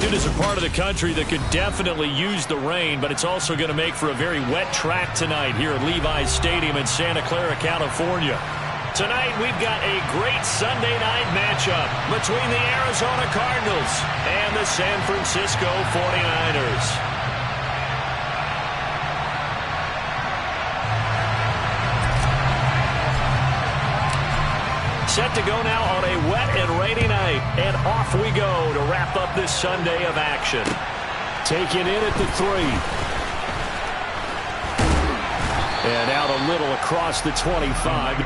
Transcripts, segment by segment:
It is a part of the country that could definitely use the rain, but it's also going to make for a very wet track tonight here at Levi's Stadium in Santa Clara, California. Tonight, we've got a great Sunday night matchup between the Arizona Cardinals and the San Francisco 49ers. Set to go now on a wet and rainy night, and off we go to wrap up this Sunday of action. Taken in at the 3. And out a little across the 25.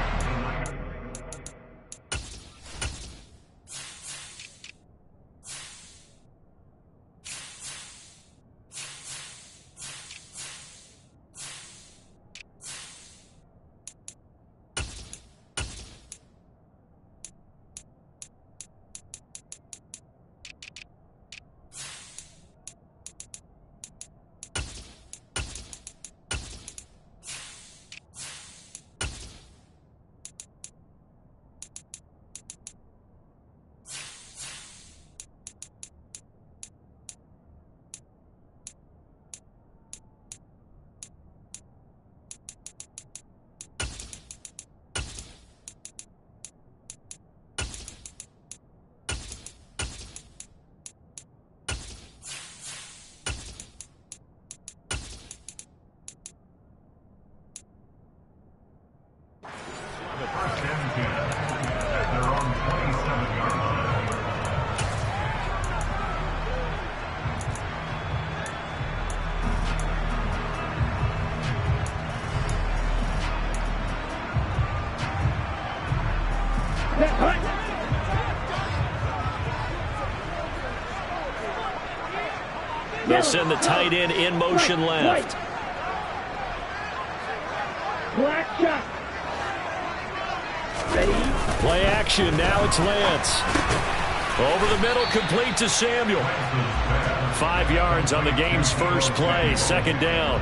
They'll send the tight end in motion left. Play action. Now it's Lance. Over the middle, complete to Samuel. 5 yards on the game's first play. Second down.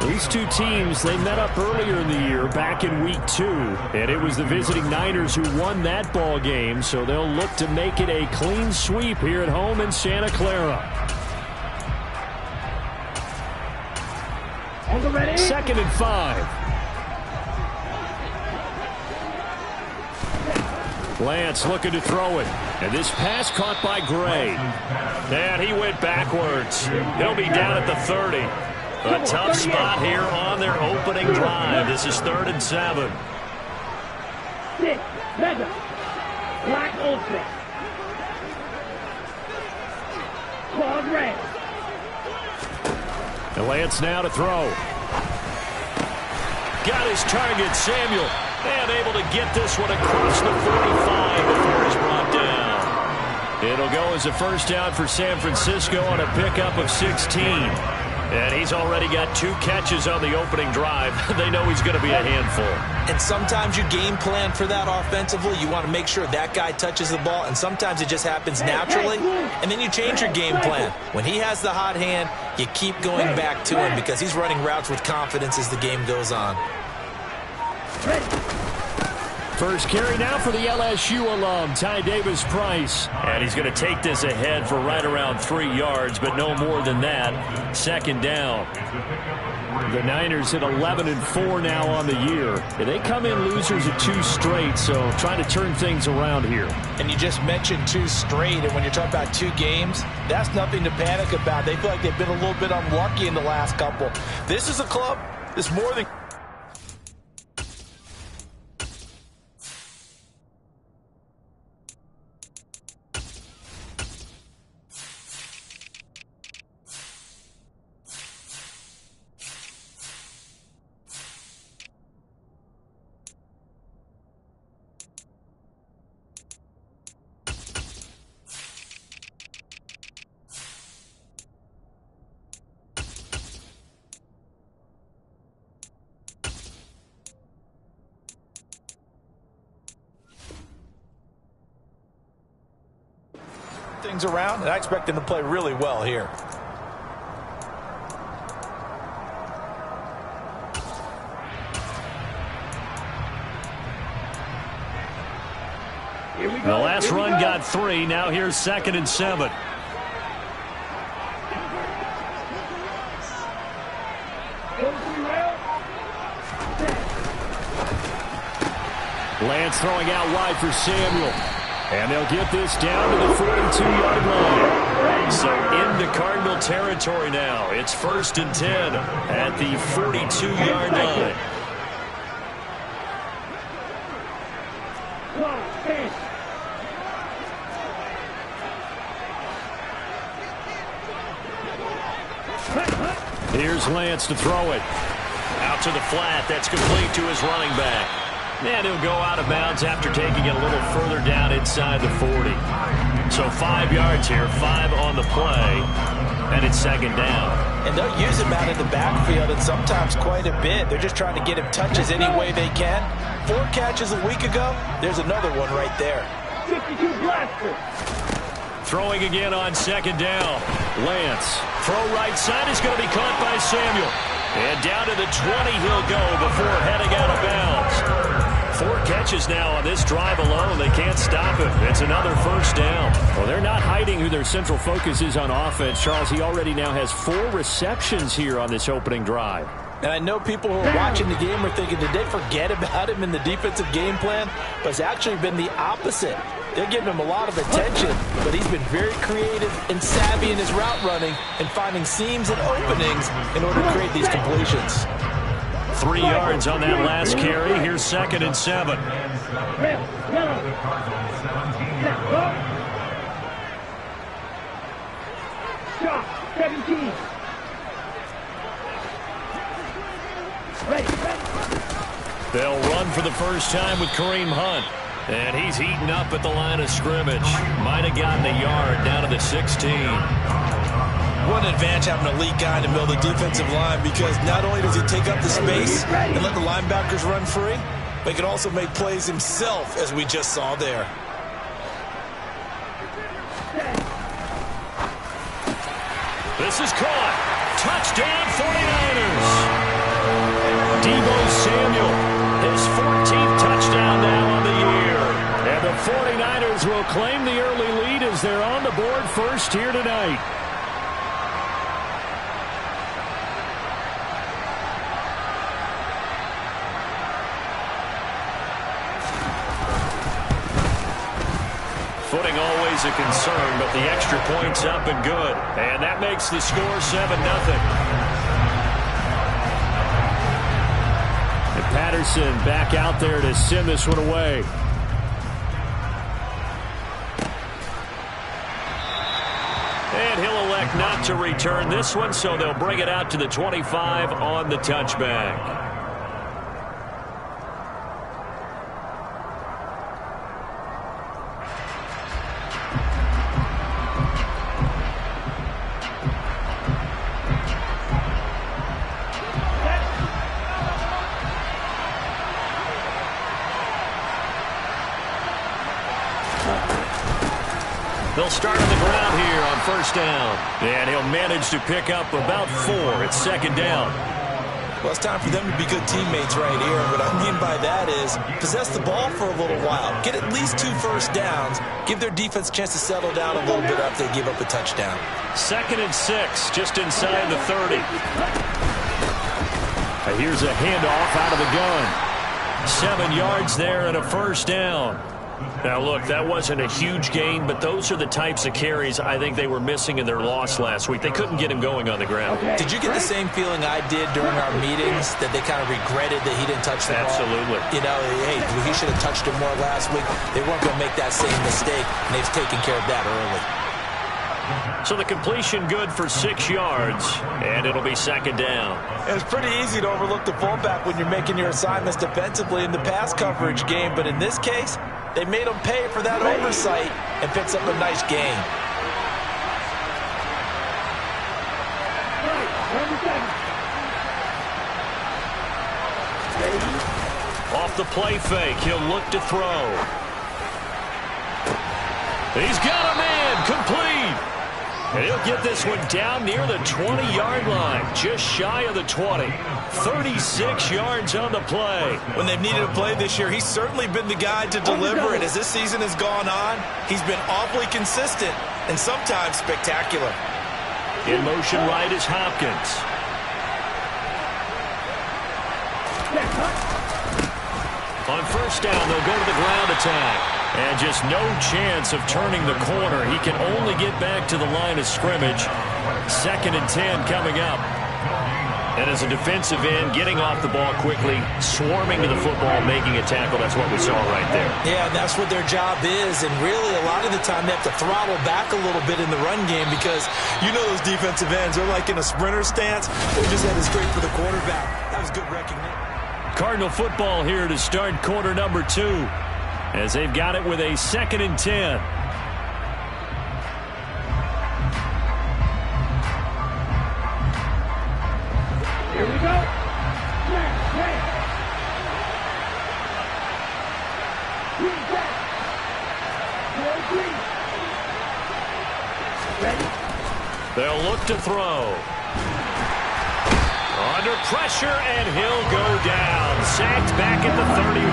These two teams, they met up earlier in the year, back in week 2. And it was the visiting Niners who won that ball game, so they'll look to make it a clean sweep here at home in Santa Clara. Second and 5. Lance looking to throw it. And this pass caught by Gray. And he went backwards. He'll be down at the 30. A tough spot here on their opening drive. This is 3rd and 7. Black Ultra. Claude Red. And Lance now to throw. Got his target, Samuel. And able to get this one across the 45 before he's brought down. It'll go as a first down for San Francisco on a pickup of 16. And he's already got 2 catches on the opening drive. They know he's going to be a handful. And sometimes you game plan for that offensively. You want to make sure that guy touches the ball, and sometimes it just happens naturally. And then you change your game plan. When he has the hot hand, you keep going back to him because he's running routes with confidence as the game goes on. First carry now for the LSU alum, Ty Davis-Price. And he's going to take this ahead for right around 3 yards, but no more than that. Second down. The Niners at 11-4 now on the year. They come in losers at 2 straight, so trying to turn things around here. And you just mentioned 2 straight, and when you're talking about 2 games, that's nothing to panic about. They feel like they've been a little bit unlucky in the last couple. This is a club that's more than... things around, and I expect them to play really well here. The last run got 3. Now here's 2nd and 7. Lance throwing out wide for Samuel. And they'll get this down to the 42-yard line. So into Cardinal territory now. It's 1st and 10 at the 42-yard line. Here's Lance to throw it. Out to the flat. That's complete to his running back. And he'll go out of bounds after taking it a little further down inside the 40. So 5 yards here, 5 on the play, and it's 2nd down. And they'll use him out in the backfield, and sometimes quite a bit. They're just trying to get him touches any way they can. 4 catches a week ago. There's another one right there. 52 blaster. Throwing again on 2nd down. Lance. Throw right side is going to be caught by Samuel. And down to the 20 he'll go before heading out of bounds. 4 catches now on this drive alone. They can't stop him. It's another 1st down. Well, they're not hiding who their central focus is on offense. Charles, he already now has 4 receptions here on this opening drive. And I know people who are watching the game are thinking, did they forget about him in the defensive game plan? But it's actually been the opposite. They're giving him a lot of attention, but he's been very creative and savvy in his route running and finding seams and openings in order to create these completions. 3 yards on that last carry. Here's 2nd and 7. Shot, 17. They'll run for the first time with Kareem Hunt. And he's heating up at the line of scrimmage. Might have gotten a yard down to the 16. What an advantage having an elite guy in the middle of the defensive line, because not only does he take up the space and let the linebackers run free, but he can also make plays himself, as we just saw there. This is caught. Touchdown 49ers. Deebo Samuel, his 14th touchdown now on the year. And the 49ers will claim the early lead as they're on the board first here tonight. Footing always a concern, but the extra point's up and good. And that makes the score 7-0. And Patterson back out there to send this one away. And he'll elect not to return this one, so they'll bring it out to the 25 on the touchback. They'll start on the ground here on 1st down. And he'll manage to pick up about 4. It's 2nd down. Well, it's time for them to be good teammates right here. What I mean by that is possess the ball for a little while. Get at least 2 first downs. Give their defense a chance to settle down a little bit after they give up a touchdown. 2nd and 6, just inside the 30. Here's a handoff out of the gun. 7 yards there and a 1st down. Now, look, that wasn't a huge gain, but those are the types of carries I think they were missing in their loss last week. They couldn't get him going on the ground. Did you get the same feeling I did during our meetings, that they kind of regretted that he didn't touch the ball? Absolutely. You know, hey, he should have touched it more last week. They weren't going to make that same mistake, and they've taken care of that early. So the completion good for 6 yards, and it'll be 2nd down. And it's pretty easy to overlook the fullback when you're making your assignments defensively in the pass coverage game, but in this case, they made him pay for that oversight and picks up a nice gain. Off the play fake, he'll look to throw. He's got a man, complete. And he'll get this one down near the 20-yard line, just shy of the 20. 36 yards on the play. When they've needed a play this year, he's certainly been the guy to deliver it. As this season has gone on, he's been awfully consistent and sometimes spectacular. In motion right is Hopkins. On On first down, they'll go to the ground attack. And just no chance of turning the corner. He can only get back to the line of scrimmage. 2nd and 10 coming up. And as a defensive end, getting off the ball quickly, swarming to the football, making a tackle. That's what we saw right there. Yeah, and that's what their job is. And really, a lot of the time, they have to throttle back a little bit in the run game because you know those defensive ends are like in a sprinter stance. They just had it straight for the quarterback. That was good recognition. Cardinal football here to start quarter number 2. As they've got it with a 2nd and 10. Here we go. They'll look to throw. Under pressure, and he'll go down. Sacked back at the 31.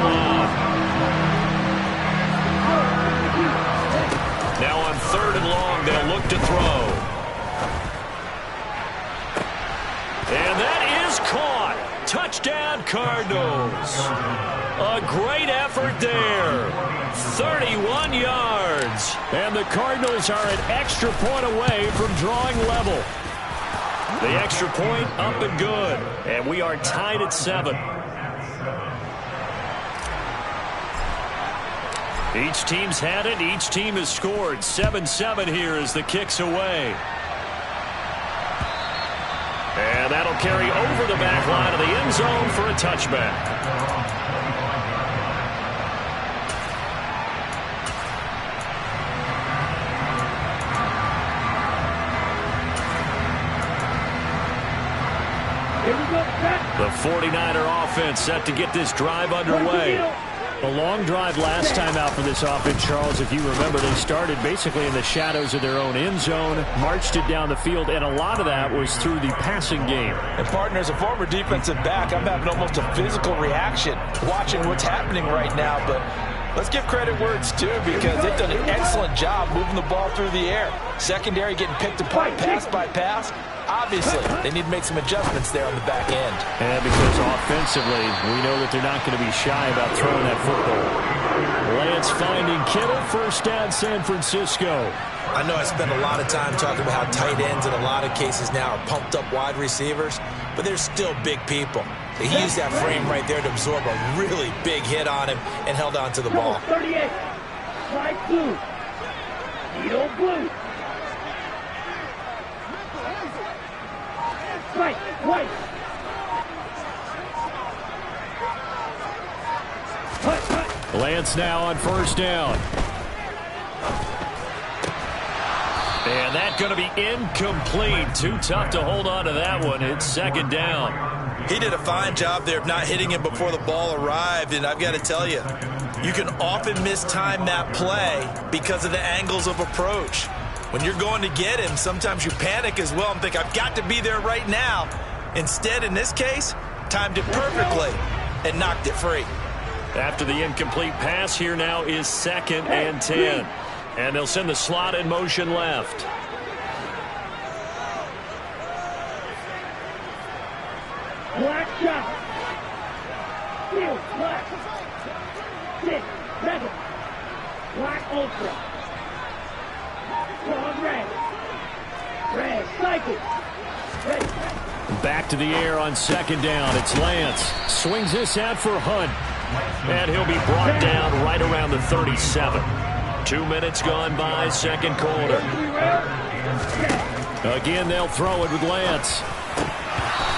Now on 3rd and long, they'll look to throw. And that is caught. Touchdown, Cardinals. A great effort there. 31 yards. And the Cardinals are an extra point away from drawing level. The extra point up and good. And we are tied at 7. Each team's had it. Each team has scored. 7-7 here as the kick's away. And that'll carry over the back line of the end zone for a touchback. The 49er offense set to get this drive underway. A long drive last time out for this offense, Charles. If you remember, they started basically in the shadows of their own end zone, marched it down the field, and a lot of that was through the passing game. And, partner, as a former defensive back, I'm having almost a physical reaction watching what's happening right now. But let's give credit where it's due because they've done an excellent job moving the ball through the air. Secondary getting picked apart pass by pass. Obviously, they need to make some adjustments there on the back end. And because offensively, we know that they're not going to be shy about throwing that football. Lance finding Kittle, first down, San Francisco. I know I spend a lot of time talking about how tight ends in a lot of cases now are pumped up wide receivers, but they're still big people. He used that frame right there to absorb a really big hit on him and held on to the ball. 38. Slide blue. Needle blue. Right, white. Lance now on first down. And that's going to be incomplete. Too tough to hold on to that one. It's 2nd down. He did a fine job there of not hitting him before the ball arrived, and I've got to tell you, you can often mistime that play because of the angles of approach. When you're going to get him, sometimes you panic as well and think, I've got to be there right now. Instead, in this case, timed it perfectly and knocked it free. After the incomplete pass, here now is 2nd and 10. And they'll send the slot in motion left. Black shot. Field, black. 6, 7. Black ultra. Strong red. Red, cycle. Ready. Back to the air on 2nd down. It's Lance. Swings this out for Hunt. And he'll be brought down right around the 37. 2 minutes gone by, 2nd quarter. Again, they'll throw it with Lance.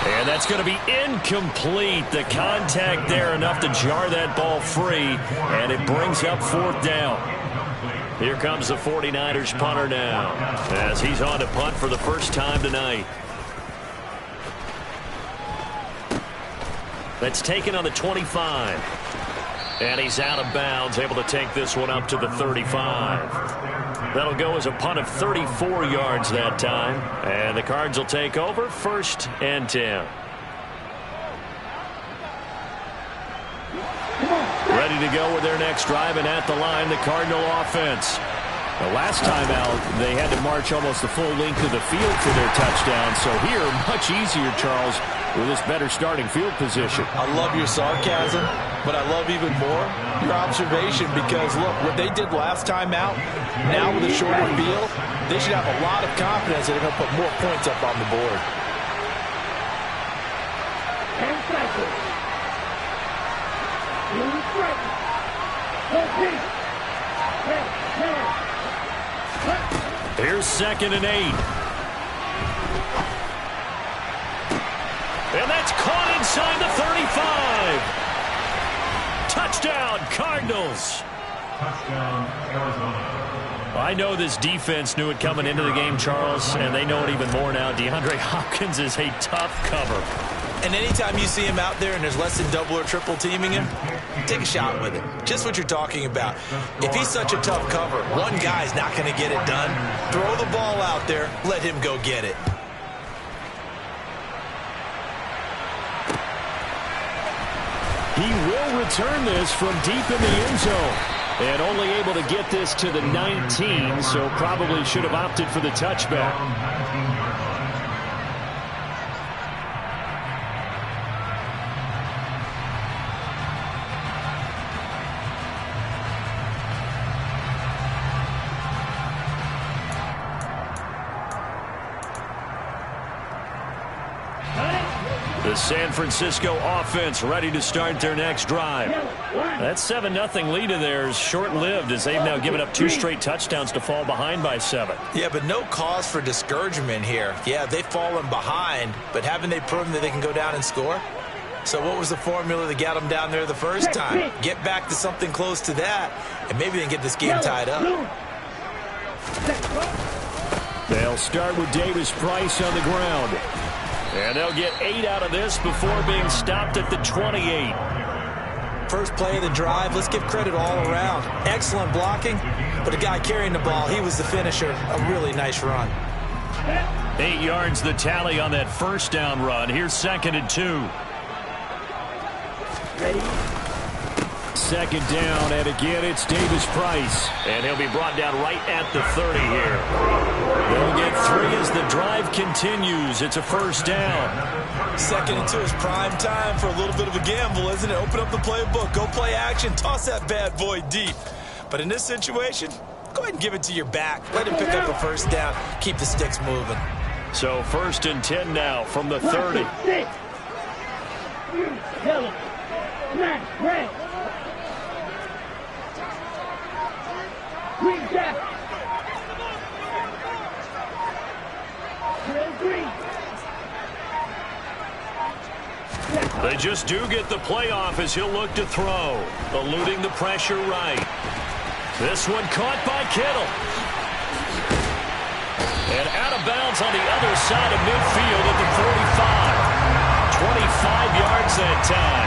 And that's going to be incomplete. The contact there enough to jar that ball free. And it brings up 4th down. Here comes the 49ers punter now, as he's on to punt for the first time tonight. That's taken on the 25. And he's out of bounds, able to take this one up to the 35. That'll go as a punt of 34 yards that time. And the Cards will take over, 1st and 10. Ready to go with their next drive, and at the line, the Cardinal offense. The last time out, they had to march almost the full length of the field for their touchdown. So here, much easier, Charles, with this better starting field position. I love your sarcasm, but I love even more your observation because, look, what they did last time out, now with a shorter field, they should have a lot of confidence that they're going to put more points up on the board. And cycle. Moving straight. Hold deep. Here's 2nd and 8. And that's caught inside the 35. Touchdown, Cardinals. Touchdown, Arizona. I know this defense knew it coming into the game, Charles, and they know it even more now. DeAndre Hopkins is a tough cover. And anytime you see him out there and there's less than double or triple teaming him, take a shot with it. Just what you're talking about. If he's such a tough cover, one guy's not going to get it done. Throw the ball out there. Let him go get it. He will return this from deep in the end zone. And only able to get this to the 19, so probably should have opted for the touchback. The San Francisco offense ready to start their next drive. That 7-0 lead of theirs short-lived as they've now given up 2 straight touchdowns to fall behind by 7. Yeah, but no cause for discouragement here. Yeah, they've fallen behind, but haven't they proven that they can go down and score? So what was the formula that got them down there the first time? Get back to something close to that, and maybe they can get this game tied up. They'll start with Davis Price on the ground. And they'll get 8 out of this before being stopped at the 28. First play of the drive, let's give credit all around. Excellent blocking, but the guy carrying the ball, he was the finisher. A really nice run. 8 yards the tally on that first down run. Here's 2nd and 2. Ready? 2nd down, and again it's Davis Price. And he'll be brought down right at the 30 here. They'll get 3 as the drive continues. It's a first down. 2nd and 2 is prime time for a little bit of a gamble, isn't it? Open up the playbook, go play action, toss that bad boy deep. But in this situation, go ahead and give it to your back. Let him pick up a first down. Keep the sticks moving. So 1st and 10 now from the 30. Yellow. Black. Red. Green jacket. Red green. They just do get the playoff as he'll look to throw. Eluding the pressure right. This one caught by Kittle. And out of bounds on the other side of midfield at the 45. 25 yards that time.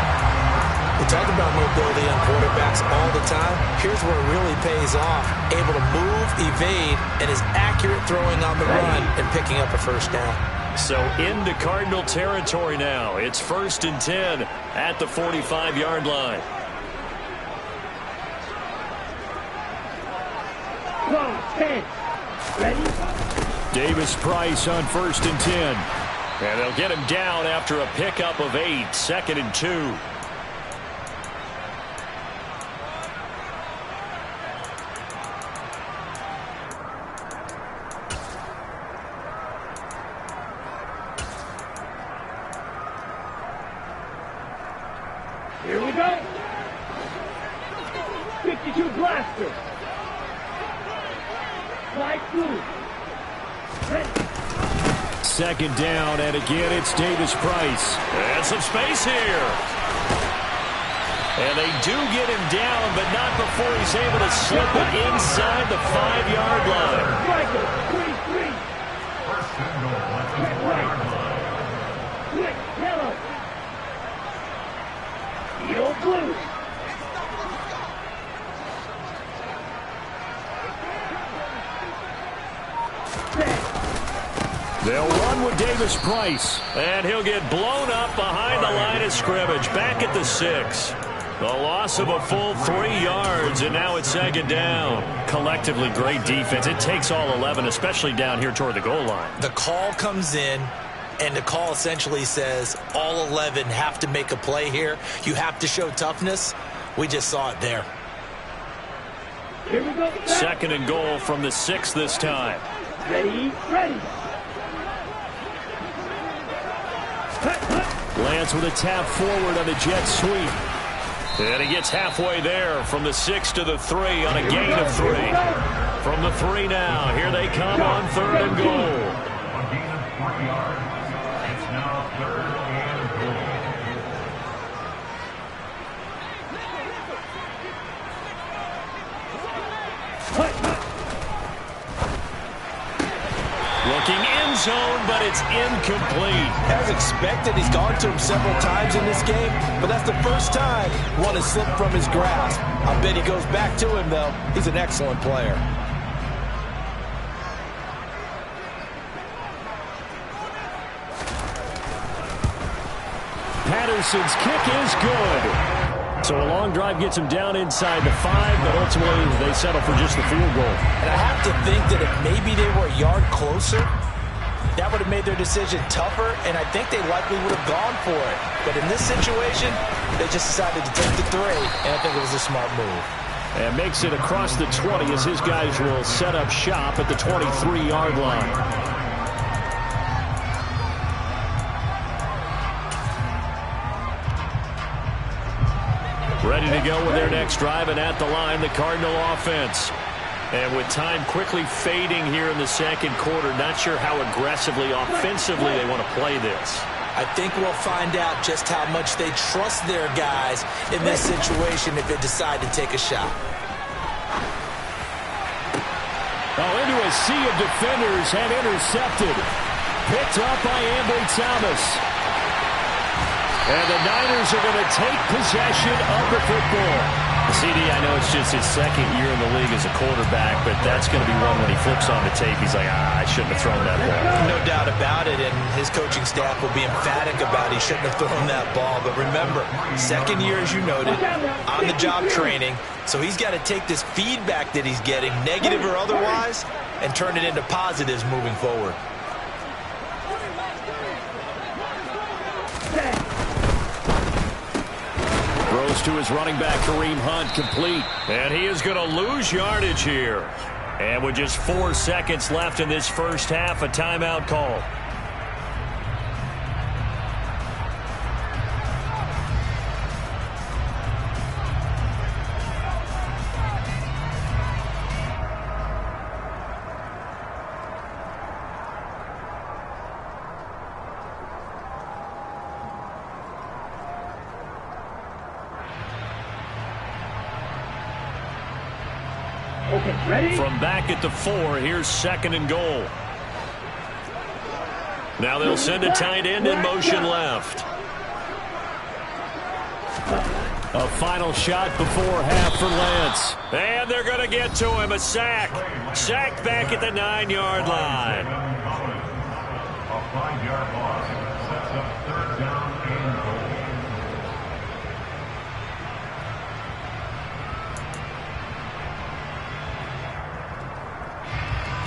We talk about mobility on quarterbacks all the time. Here's where it really pays off. Able to move, evade, and is accurate throwing on the run and picking up a first down. So into Cardinal territory now. It's 1st and 10 at the 45-yard line. Close. 10. Ready? Davis Price on 1st and 10. And they'll get him down after a pickup of 8. 2nd and 2. Here we go. 52 blaster. Slide through. Ready. 2nd down, and again it's Davis Price. And some space here. And they do get him down, but not before he's able to slip it inside the 5-yard line. Striker. 23. First and goal at the 4-yard line. Quick. Yellow. Yellow blue. They'll run with Davis Price, and he'll get blown up behind the line of scrimmage, back at the 6. The loss of a full 3 yards. yards, and now it's second down. Collectively, great defense. It takes all 11, especially down here toward the goal line. The call comes in, and the call essentially says all 11 have to make a play here. You have to show toughness. We just saw it there. Here we go. Second and goal from the 6 this time. Ready, ready. Lance with a tap forward on the jet sweep. And he gets halfway there from the 6 to the 3 on a gain of 3. From the 3 now, here they come on third and goal. A gain of 3 yards. It's now third and goal. Looking end zone, but it's incomplete. As expected, he's gone to him several times in this game, but that's the first time one has slipped from his grasp. I bet he goes back to him, though. He's an excellent player. Patterson's kick is good. So a long drive gets him down inside the 5, but ultimately they settle for just the field goal. And I have to think that if maybe they were a yard closer, that would have made their decision tougher, and I think they likely would have gone for it. But in this situation, they just decided to take the 3, and I think it was a smart move. And makes it across the 20 as his guys will set up shop at the 23-yard line. Ready to go with their next drive, and at the line, the Cardinal offense. And with time quickly fading here in the second quarter, not sure how aggressively, offensively they want to play this. I think we'll find out just how much they trust their guys in this situation if they decide to take a shot. Oh, into a sea of defenders and intercepted. Picked up by Ambry Thomas. And the Niners are going to take possession of the football. CD, I know it's just his second year in the league as a quarterback, but that's going to be one when he flips on the tape, he's like, I shouldn't have thrown that ball. No doubt about it, and his coaching staff will be emphatic about he shouldn't have thrown that ball. But remember, second year, as you noted, on-the-job training, so he's got to take this feedback that he's getting, negative or otherwise, and turn it into positives moving forward. Throws to his running back, Kareem Hunt, complete. And he is going to lose yardage here. And with just 4 seconds left in this first half, a timeout call. Okay, ready? From back at the 4, here's second and goal. Now they'll send a tight end in motion left. A final shot before half for Lance. And they're going to get to him. A sack. Sacked back at the 9-yard line. A 5-yard loss sets up third down and goal.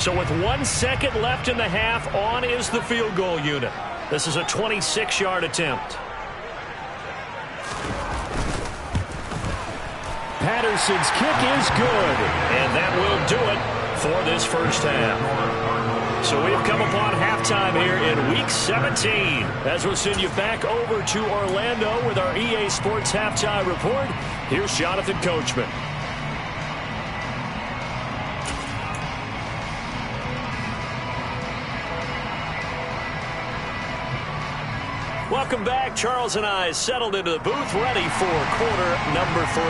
So with 1 second left in the half, on is the field goal unit. This is a 26-yard attempt. Patterson's kick is good, and that will do it for this first half. So we've come upon halftime here in Week 17, as we'll send you back over to Orlando with our EA Sports Halftime Report. Here's Jonathan Coachman. Welcome back. Charles and I settled into the booth, ready for quarter number 3.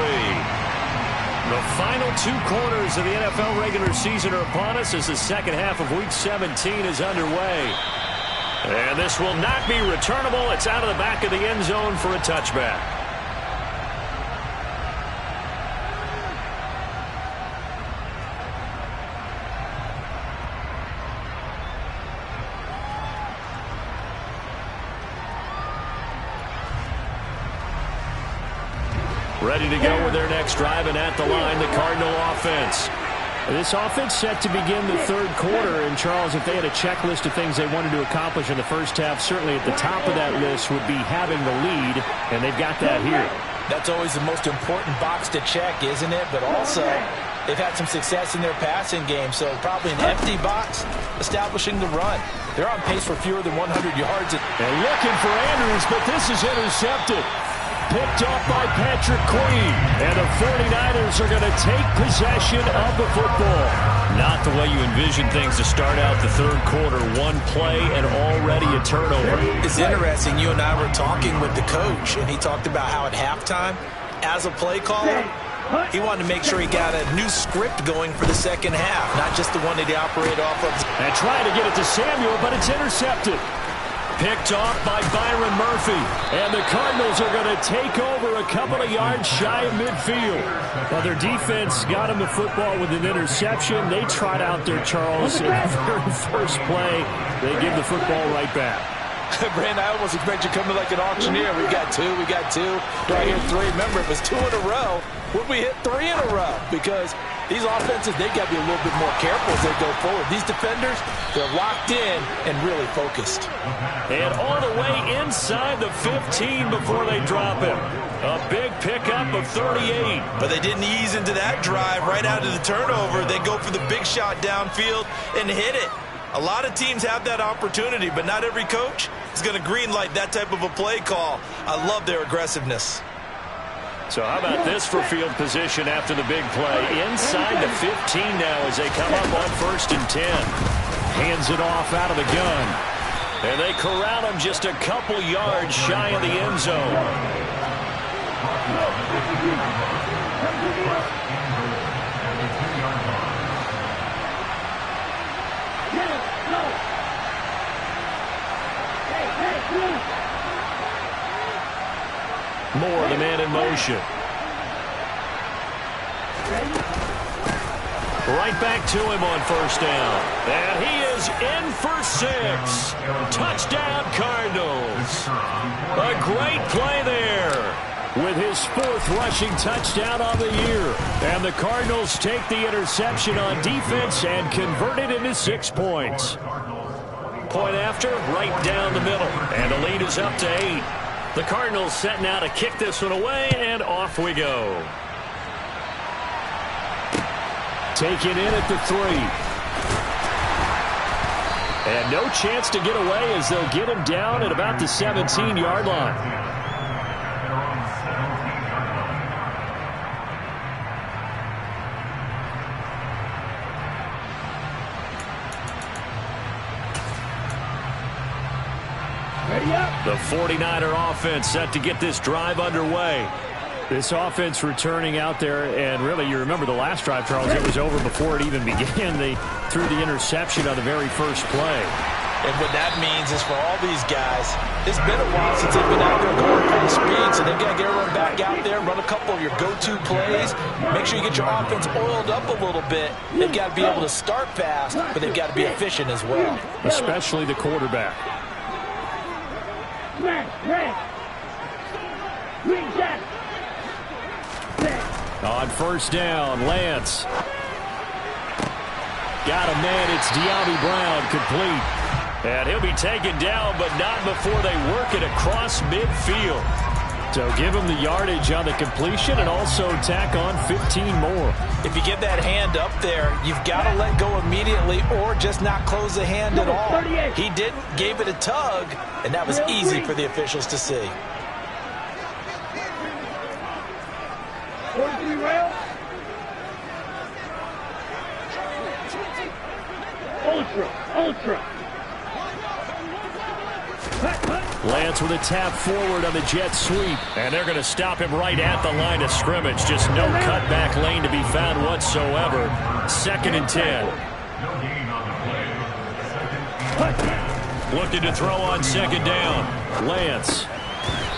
The final 2 quarters of the NFL regular season are upon us as the second half of Week 17 is underway. And this will not be returnable. It's out of the back of the end zone for a touchback. Ready to go with their next drive, and at the line, the Cardinal offense. This offense set to begin the third quarter, and Charles, if they had a checklist of things they wanted to accomplish in the first half, certainly at the top of that list would be having the lead, and they've got that here. That's always the most important box to check, isn't it? But also, they've had some success in their passing game, so probably an empty box establishing the run. They're on pace for fewer than 100 yards. And looking for Andrews, but this is intercepted. Picked off by Patrick Queen. And the 49ers are going to take possession of the football. Not the way you envision things to start out the third quarter. One play and already a turnover. It's interesting. You and I were talking with the coach, and he talked about how at halftime, as a play caller, he wanted to make sure he got a new script going for the second half, not just the one that he operated off of. And trying to get it to Samuel, but it's intercepted. Picked off by Byron Murphy. And the Cardinals are going to take over a couple of yards shy of midfield. Well, their defense got him the football with an interception. They trot out there, Charles, in the very first play. They give the football right back. Brandon, I almost expect you coming like an auctioneer. We got two. Right here, three. Remember, it was 2 in a row. Would we hit 3 in a row? Because these offenses, they got to be a little bit more careful as they go forward. These defenders, they're locked in and really focused. And all the way inside the 15 before they drop him. A big pickup of 38. But they didn't ease into that drive right out of the turnover. They go for the big shot downfield and hit it. A lot of teams have that opportunity, but not every coach is going to greenlight that type of a play call. I love their aggressiveness. So how about this for field position after the big play? Inside the 15 now as they come up on 1st and 10. Hands it off out of the gun. And they corral him just a couple yards shy of the end zone. Moore, the man in motion. Right back to him on 1st down. And he is in for 6. Touchdown, Cardinals. A great play there with his 4th rushing touchdown on the year. And the Cardinals take the interception on defense and convert it into 6 points. Point after, right down the middle. And the lead is up to 8. The Cardinals set now to kick this one away, and off we go. Taken in at the 3. And no chance to get away as they'll get him down at about the 17-yard line. The 49er offense set to get this drive underway. This offense returning out there, and really, you remember the last drive, Charles, it was over before it even began. They threw the interception on the very first play. And what that means is for all these guys, it's been a while since they've been out there going full speed, so they've got to get everyone back out there, run a couple of your go-to plays, make sure you get your offense oiled up a little bit. They've got to be able to start fast, but they've got to be efficient as well. Especially the quarterback. On 1st down, Lance. Got a man, it's De'Ami Brown, complete. And he'll be taken down, but not before they work it across midfield. So give him the yardage on the completion and also tack on 15 more. If you get that hand up there, you've got to let go immediately or just not close the hand at all. He didn't, gave it a tug, and that was easy for the officials to see. Ultra. Lance with a tap forward on the jet sweep. And they're going to stop him right at the line of scrimmage. Just no cutback lane to be found whatsoever. 2nd and 10. Looking to throw on 2nd down. Lance.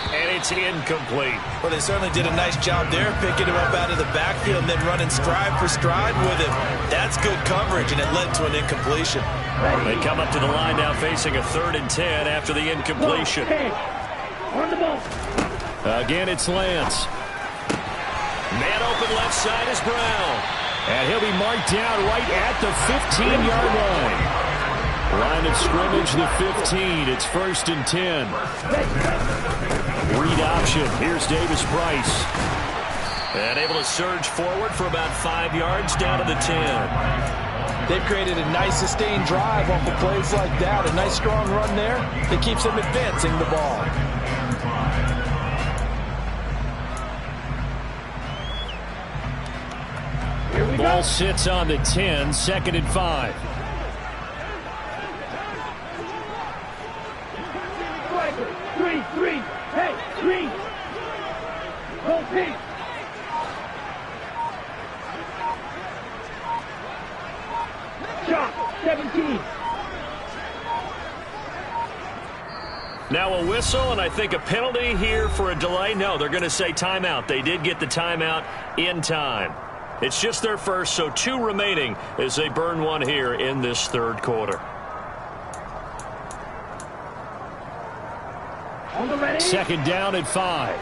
And it's incomplete. Well, they certainly did a nice job there, picking him up out of the backfield and then running stride for stride with him. That's good coverage, and it led to an incompletion. They come up to the line now facing a 3rd and 10 after the incompletion. On the ball. Again, it's Lance. Man open left side is Brown. And he'll be marked down right at the 15-yard line. Line of scrimmage, the 15. It's 1st and 10. Read option. Here's Davis Price. And able to surge forward for about 5 yards down to the 10. They've created a nice sustained drive off of plays like that. A nice strong run there that keeps them advancing the ball. Ball sits on the 10, 2nd and 5. Three. Hey, three. Go pink. Shot, 17. Now a whistle, and I think a penalty here for a delay. No, they're going to say timeout. They did get the timeout in time. It's just their first, so 2 remaining as they burn one here in this 3rd quarter. On the ready. 2nd down at 5.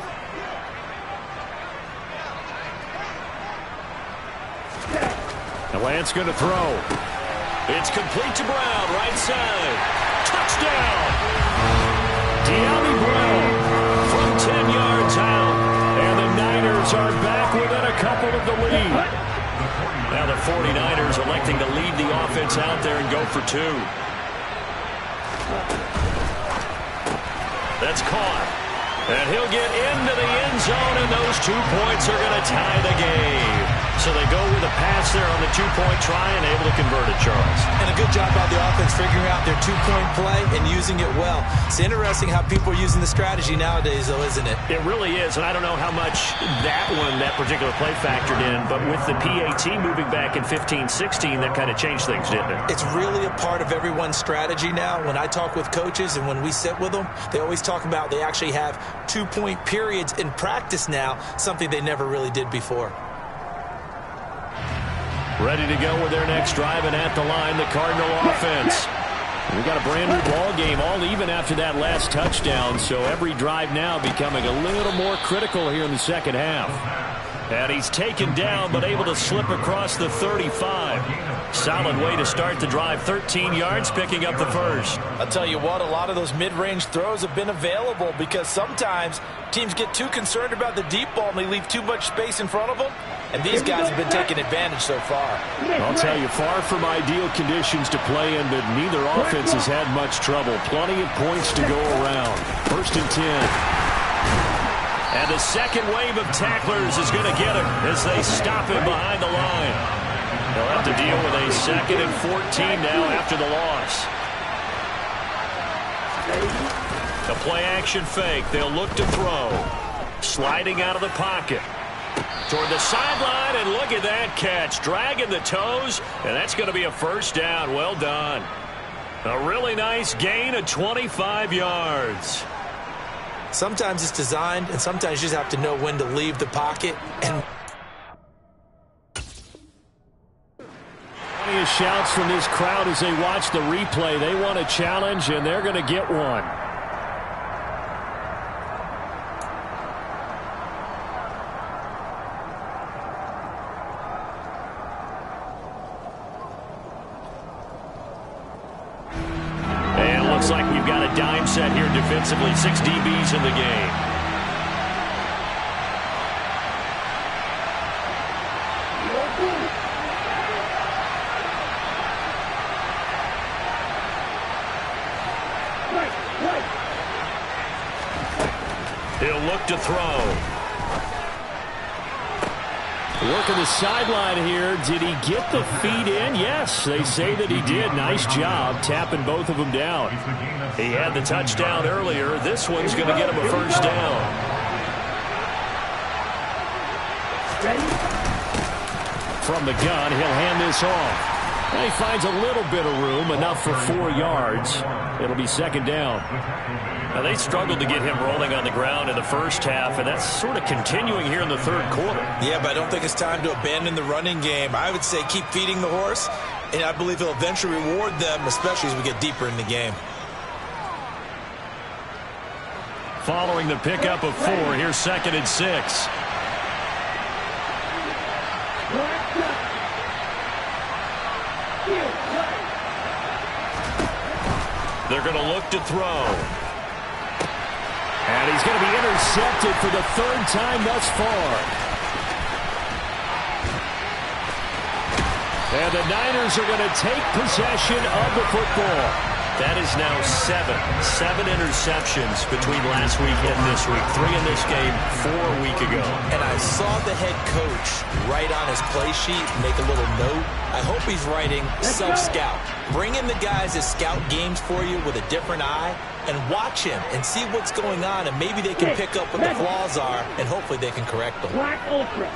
And Lance going to throw. It's complete to Brown, right side. Touchdown! De'Ami Brown from 10 yards out. And the Niners are back within a couple of the lead. Now the 49ers electing to lead the offense out there and go for 2. That's caught. And he'll get into the end zone, and those 2 points are going to tie the game. So they go with a pass there on the 2-point try and able to convert it, Charles. And a good job by the offense figuring out their 2-point play and using it well. It's interesting how people are using the strategy nowadays, though, isn't it? It really is, and I don't know how much that particular play factored in, but with the PAT moving back in 15-16, that kind of changed things, didn't it? It's really a part of everyone's strategy now. When I talk with coaches and when we sit with them, they always talk about they actually have 2-point periods in practice now, something they never really did before. Ready to go with their next drive, and at the line, the Cardinal offense. We got a brand new ball game, all even after that last touchdown, so every drive now becoming a little more critical here in the second half. And he's taken down, but able to slip across the 35. Solid way to start the drive. 13 yards, picking up the first. I'll tell you what, a lot of those mid-range throws have been available because sometimes teams get too concerned about the deep ball and they leave too much space in front of them. And these guys have been taking advantage so far. I'll tell you, far from ideal conditions to play in, but neither offense has had much trouble. Plenty of points to go around. 1st and 10. And the second wave of tacklers is going to get him as they stop him behind the line. They'll have to deal with a 2nd and 14 now after the loss. The play-action fake. They'll look to throw. Sliding out of the pocket. Toward the sideline, and look at that catch. Dragging the toes, and that's going to be a 1st down. Well done. A really nice gain of 25 yards. Sometimes it's designed, and sometimes you just have to know when to leave the pocket. And plenty of shouts from this crowd as they watch the replay. They want a challenge, and they're going to get one. And looks like we've got a dime set here defensively. 6 DBs in the game. He'll look to throw. Working the sideline here. Did he get the feet in? Yes, they say that he did. Nice job tapping both of them down. He had the touchdown earlier. This one's going to get him a 1st down. From the gun, he'll hand this off. And he finds a little bit of room, enough for 4 yards. It'll be 2nd down. Now, they struggled to get him rolling on the ground in the first half, and that's sort of continuing here in the 3rd quarter. Yeah, but I don't think it's time to abandon the running game. I would say keep feeding the horse, and I believe he'll eventually reward them, especially as we get deeper in the game. Following the pickup of 4, here's 2nd and 6. going to look to throw. And he's going to be intercepted for the third time thus far. And the Niners are going to take possession of the football. That is now seven interceptions between last week and this week. 3 in this game, 4 a week ago. And I saw the head coach write on his play sheet, make a little note. I hope he's writing self-scout. Bring in the guys that scout games for you with a different eye and watch him and see what's going on, and maybe they can pick up what the flaws are, and hopefully they can correct them. Black Ultra.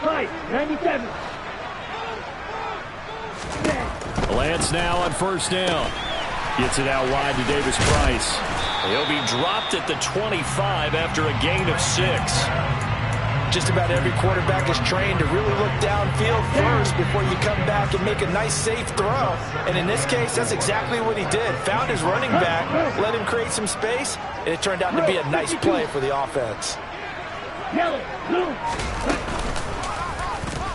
Fight, 97. Lance now on first down. Gets it out wide to Davis Price. He'll be dropped at the 25 after a gain of 6. Just about every quarterback is trained to really look downfield first before you come back and make a nice, safe throw. And in this case, that's exactly what he did. Found his running back, let him create some space, and it turned out to be a nice play for the offense. Yellow, blue.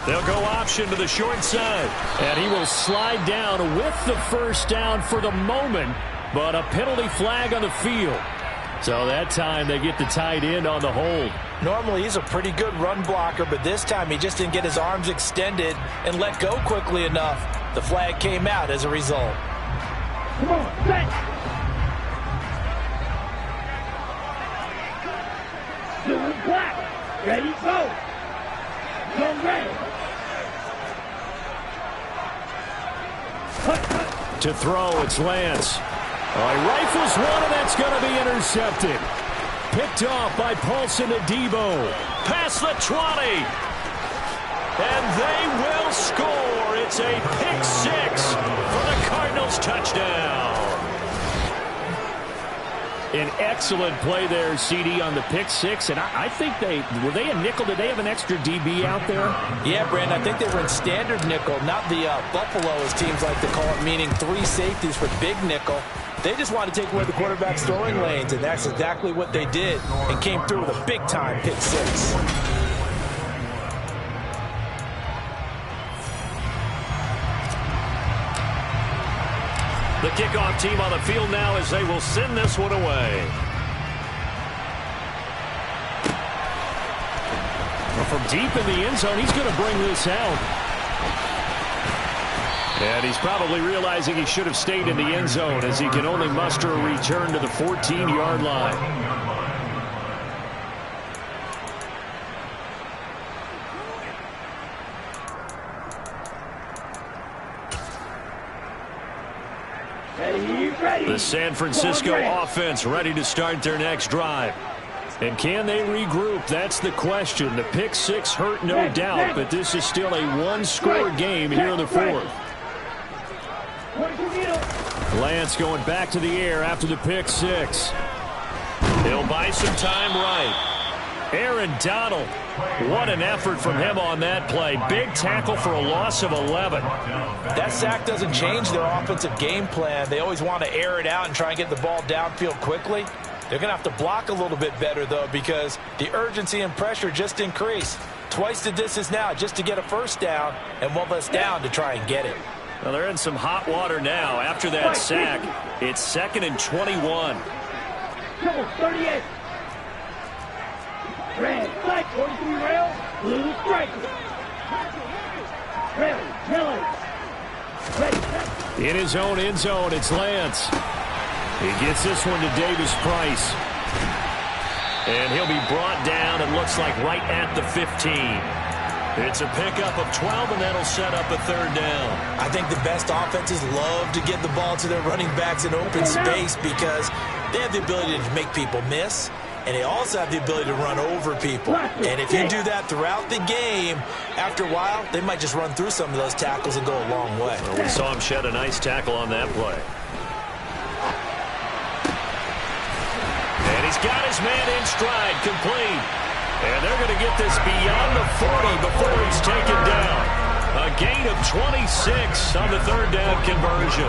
They'll go option to the short side. And he will slide down with the first down for the moment, but a penalty flag on the field. So that time they get the tight end on the hold. Normally he's a pretty good run blocker, but this time he just didn't get his arms extended and let go quickly enough. The flag came out as a result. Come on, set. Blue and black. Ready, go. Go ready. To throw, it's Lance. He rifles one, and that's going to be intercepted. Picked off by Paulson Adebo. Past the 20. And they will score. It's a pick 6 for the Cardinals touchdown. An excellent play there, CD, on the pick 6. And I think were they a nickel? Did they have an extra DB out there? Yeah, Brandon, I think they were in standard nickel, not the Buffalo, as teams like to call it, meaning 3 safeties for big nickel. They just wanted to take away the quarterback's throwing lanes, and that's exactly what they did, and came through with a big-time pick 6. The kickoff team on the field now as they will send this one away. Well, from deep in the end zone, he's going to bring this out. And he's probably realizing he should have stayed in the end zone as he can only muster a return to the 14-yard line. The San Francisco offense ready to start their next drive. And can they regroup? That's the question. The pick 6 hurt, no doubt, but this is still a one-score game here in the 4th. Lance going back to the air after the pick 6. He'll buy some time right. Aaron Donald, what an effort from him on that play. Big tackle for a loss of 11. That sack doesn't change their offensive game plan. They always want to air it out and try and get the ball downfield quickly. They're going to have to block a little bit better, though, because the urgency and pressure just increased. Twice the distance now just to get a first down, and one less down to try and get it. Well, they're in some hot water now after that sack. It's 2nd and 21. 38. Red, flag 43 rail, blue striker. Ready, in his own end zone, it's Lance. He gets this one to Davis Price. And he'll be brought down, it looks like, right at the 15. It's a pickup of 12, and that'll set up a 3rd down. I think the best offenses love to get the ball to their running backs in open space because they have the ability to make people miss. And they also have the ability to run over people. And if you do that throughout the game, after a while, they might just run through some of those tackles and go a long way. Well, we saw him shed a nice tackle on that play. And he's got his man in stride, complete. And they're going to get this beyond the 40 before he's taken down. A gain of 26 on the 3rd down conversion.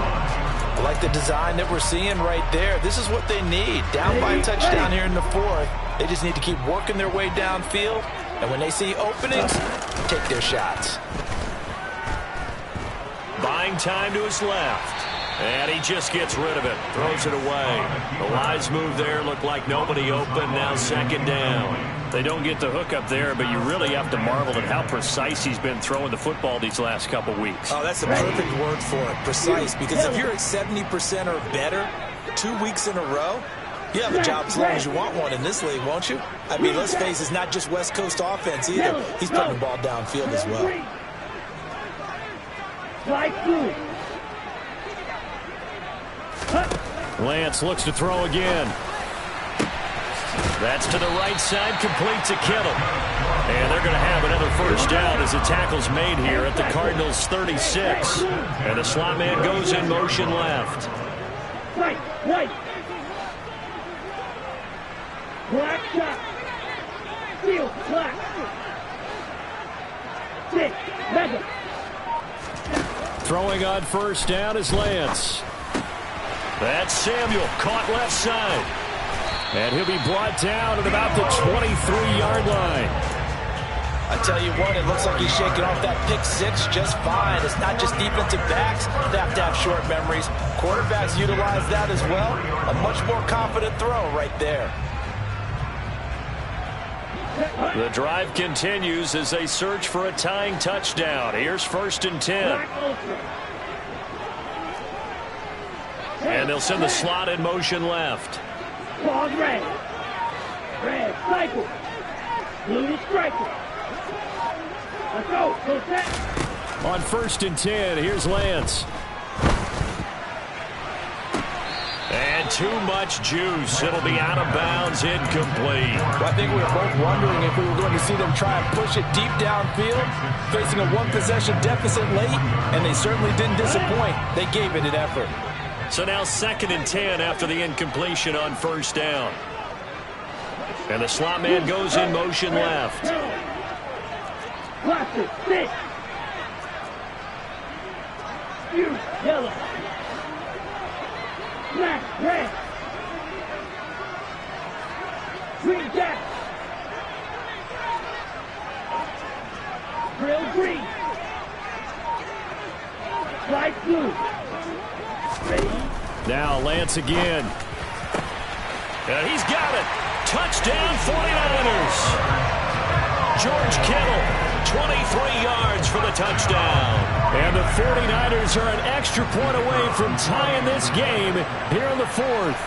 I like the design that we're seeing right there. This is what they need. Down by a touchdown here in the 4th. They just need to keep working their way downfield. And when they see openings, take their shots. time to his left. And he just gets rid of it. Throws it away. The wise move there. Looked like nobody open. Now second down. They don't get the hook up there, but you really have to marvel at how precise he's been throwing the football these last couple weeks. Oh, that's the perfect word for it. Precise. Because if you're at 70% or better 2 weeks in a row, you have a job as long as you want one in this league, won't you? I mean, let's face it, it's not just West Coast offense either. He's putting the ball downfield as well. Lance looks to throw again. That's to the right side, complete to Kittle. And they're going to have another first down as the tackle's made here at the Cardinals' 36. And the slot man goes in motion left. Right. Black shot. Field, black. Six, mega. Throwing on first down is Lance. That's Samuel, caught left side. And he'll be brought down at about the 23-yard line. I tell you what, it looks like he's shaking off that pick six just fine. It's not just defensive backs that have to have short memories. Quarterbacks utilize that as well. A much more confident throw right there. The drive continues as they search for a tying touchdown. Here's 1st and 10. And they'll send the slot in motion left. Ball red. Red, cycle. Blue to striker. Let's go. Go set. On 1st and 10, here's Lance. And too much juice. It'll be out of bounds, incomplete. Well, I think we were both wondering if we were going to see them try and push it deep downfield, facing a one-possession deficit late, and they certainly didn't disappoint. They gave it an effort. So now 2nd and 10 after the incompletion on first down. And the slot man goes in motion left. Watch it. Six. You, yellow. Black, red. Green, jack. Grill, green. Light blue. Ready? Now Lance again. And he's got it. Touchdown 49ers. George Kittle, 23 yards for the touchdown. And the 49ers are an extra point away from tying this game here in the 4th.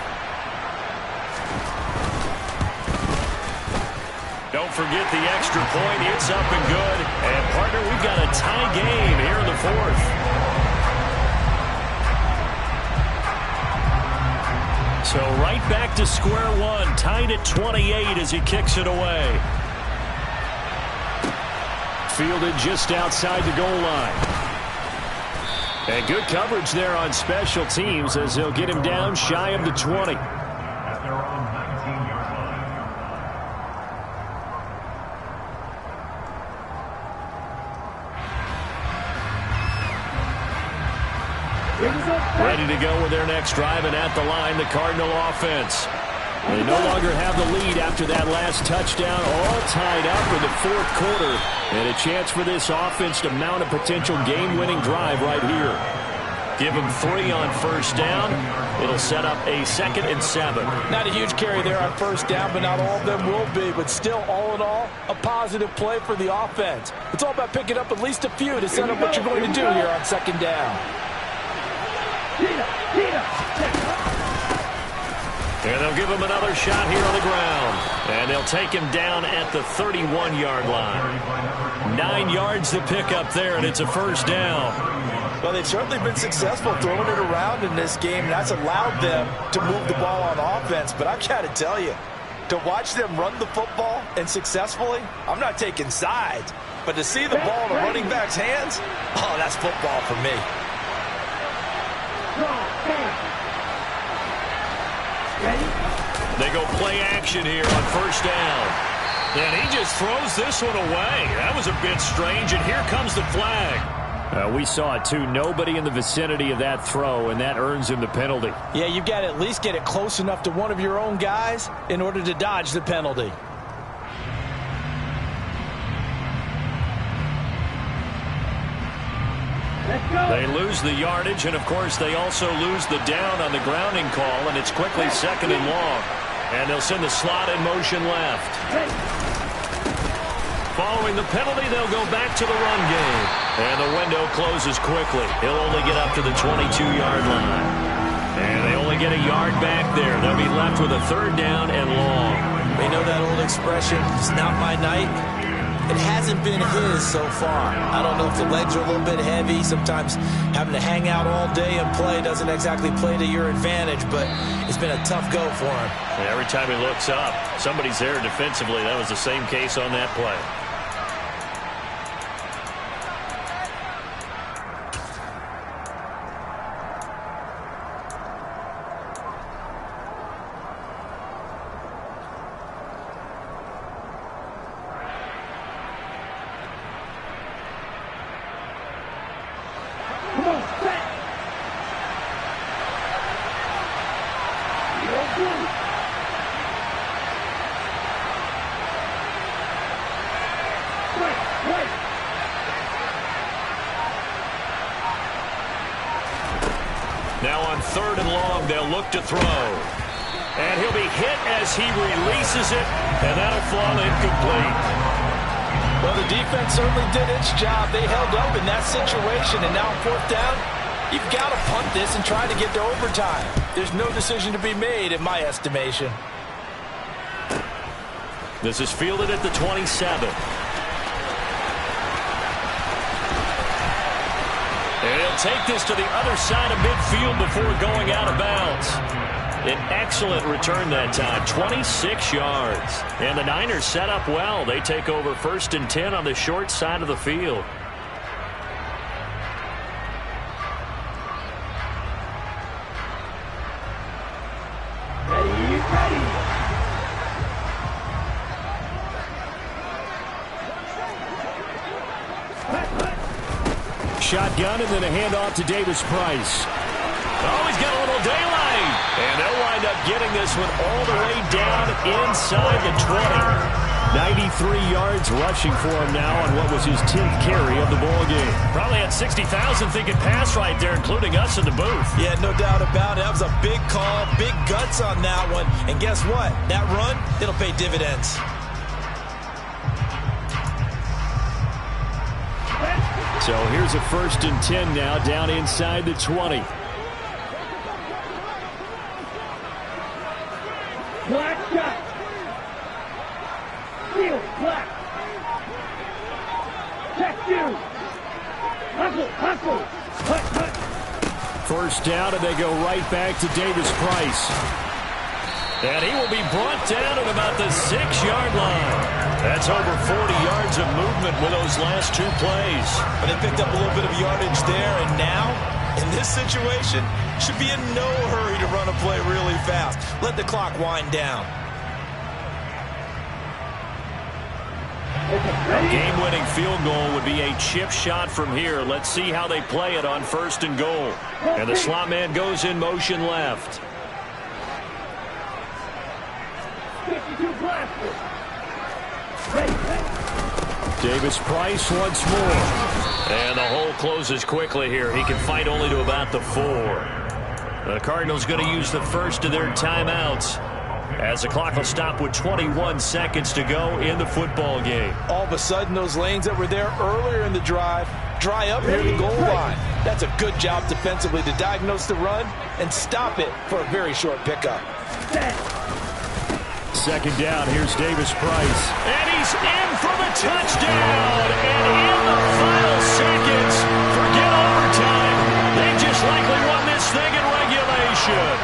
Don't forget the extra point. It's up and good. And, partner, we've got a tie game here in the 4th. So right back to square one, tied at 28 as he kicks it away. Fielded just outside the goal line. And good coverage there on special teams as they'll get him down shy of the 20. At their own 19-yard line. Ready to go with their next drive, and at the line, the Cardinal offense. They no longer have the lead after that last touchdown, all tied up in the 4th quarter. And a chance for this offense to mount a potential game-winning drive right here. Give them 3 on first down. It'll set up a 2nd and 7. Not a huge carry there on first down, but not all of them will be. But still, all in all, a positive play for the offense. It's all about picking up at least a few to set up what you're going to do here on 2nd down. And they'll give him another shot here on the ground. And they'll take him down at the 31-yard line. 9 yards to pick up there, and it's a first down. Well, they've certainly been successful throwing it around in this game. That's allowed them to move the ball on offense. But I've got to tell you, to watch them run the football and successfully, I'm not taking sides. But to see the ball in a running back's hands, oh, that's football for me. They go play action here on first down. And he just throws this one away. That was a bit strange, and here comes the flag. We saw it too. Nobody in the vicinity of that throw, and that earns him the penalty. Yeah, you've got to at least get it close enough to one of your own guys in order to dodge the penalty. Let's go. They lose the yardage, and of course they also lose the down on the grounding call, and it's quickly 2nd and long. And they'll send the slot in motion left. Following the penalty, they'll go back to the run game. And the window closes quickly. He'll only get up to the 22-yard line. And they only get a yard back there. They'll be left with a 3rd down and long. You know that old expression, it's not my night? It hasn't been his so far. I don't know if the legs are a little bit heavy. Sometimes having to hang out all day and play doesn't exactly play to your advantage, but it's been a tough go for him. And every time he looks up, somebody's there defensively. That was the same case on that play. Come on, set. You're good. Wait. Now on 3rd and long, they'll look to throw. And he'll be hit as he releases it, and that'll fall incomplete. Well, the defense certainly did its job. They held up in that situation, and now on 4th down, you've got to punt this and try to get to overtime. There's no decision to be made, in my estimation. This is fielded at the 27. And he'll take this to the other side of midfield before going out of bounds. An excellent return that time, 26 yards. And the Niners set up well. They take over 1st and 10 on the short side of the field. Ready. Shotgun and then a handoff to Davis Price. Oh, he's got a little daylight. And they'll wind up getting this one all the way down inside the 20. 93 yards rushing for him now on what was his 10th carry of the ball game. Probably had 60,000 thinking pass right there, including us in the booth. Yeah, no doubt about it. That was a big call, big guts on that one. And guess what? That run, it'll pay dividends. So here's a 1st and 10 now down inside the 20. Black shot. Field, black. Check you. Hustle. Hut. 1st down, and they go right back to Davis Price. And he will be brought down at about the 6-yard line. That's over 40 yards of movement with those last 2 plays. But they picked up a little bit of yardage there, and now, in this situation, should be in no hurry to run a play really fast. Let the clock wind down. A game-winning field goal would be a chip shot from here. Let's see how they play it on 1st and goal. And the slot man goes in motion left. 52 blasters. Davis Price once more. And the hole closes quickly here. He can fight only to about the 4. The Cardinals going to use the first of their timeouts as the clock will stop with 21 seconds to go in the football game. All of a sudden, those lanes that were there earlier in the drive dry up near the goal line. That's a good job defensively to diagnose the run and stop it for a very short pickup. 2nd down, here's Davis Price. And he's in for the touchdown. And in the final seconds, forget overtime. They just likely won this thing in regulation.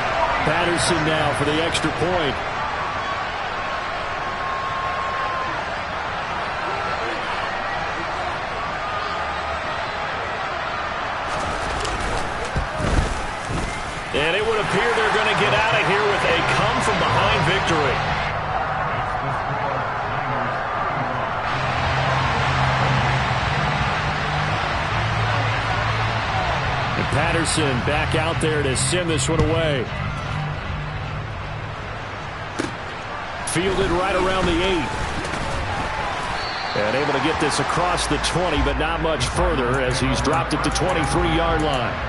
Patterson now for the extra point. And it would appear they're going to get out of here with a come-from-behind victory. And Patterson back out there to send this one away. Fielded right around the 8. And able to get this across the 20, but not much further as he's dropped it to 23-yard line.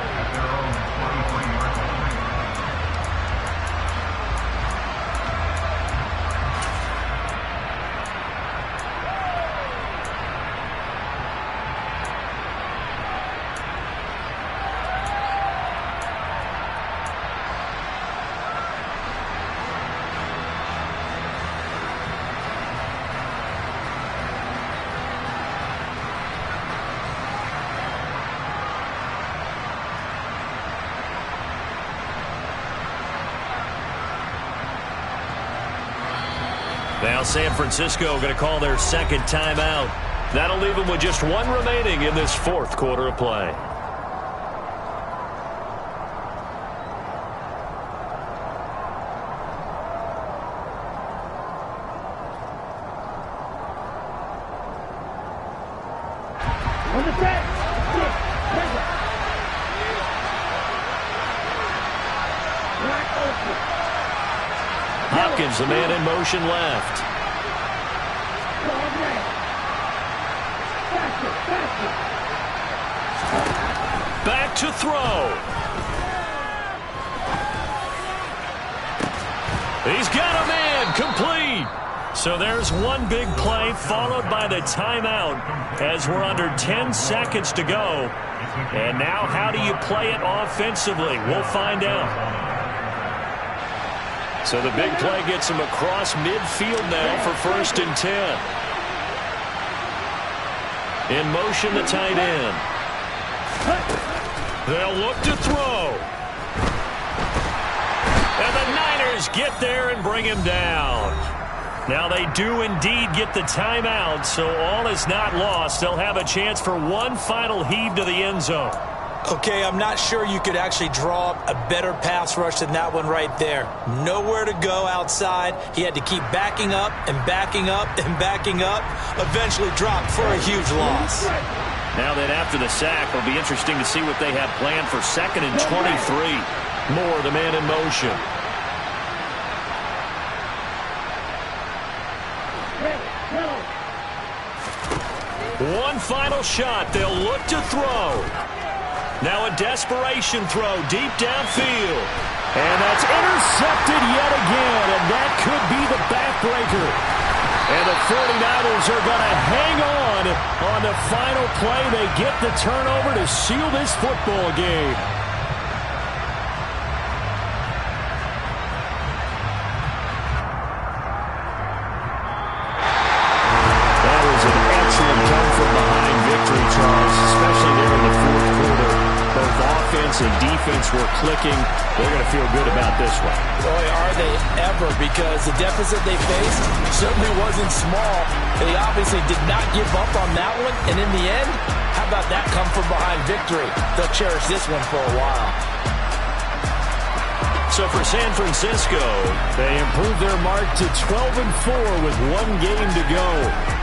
Now San Francisco going to call their second timeout. That'll leave them with just one remaining in this fourth quarter of play. On the set. Hopkins, the man in motion left. Back to throw. He's got a man, complete. So there's one big play followed by the timeout as we're under 10 seconds to go. And now how do you play it offensively? We'll find out. So the big play gets him across midfield now for 1st and 10. In motion, the tight end. They'll look to throw. And the Niners get there and bring him down. Now they do indeed get the timeout, so all is not lost. They'll have a chance for one final heave to the end zone. Okay, I'm not sure you could actually draw up a better pass rush than that one right there. Nowhere to go outside. He had to keep backing up and backing up and backing up. Eventually dropped for a huge loss. Now that after the sack, it'll be interesting to see what they have planned for 2nd and 23. Moore, the man in motion. One final shot. They'll look to throw. Now a desperation throw deep downfield. And that's intercepted yet again, and that could be the backbreaker. And the 49ers are going to hang on the final play. They get the turnover to seal this football game. That was an excellent come-from-behind victory, Charles, especially there in the fourth quarter. Both offense and defense were clicking. They're going to feel good about this one. Boy, are they ever, because the deficit they faced certainly wasn't small. They obviously did not give up on that one, and in the end, how about that come-from-behind victory? They'll cherish this one for a while. So for San Francisco, they improved their mark to 12-4 with one game to go.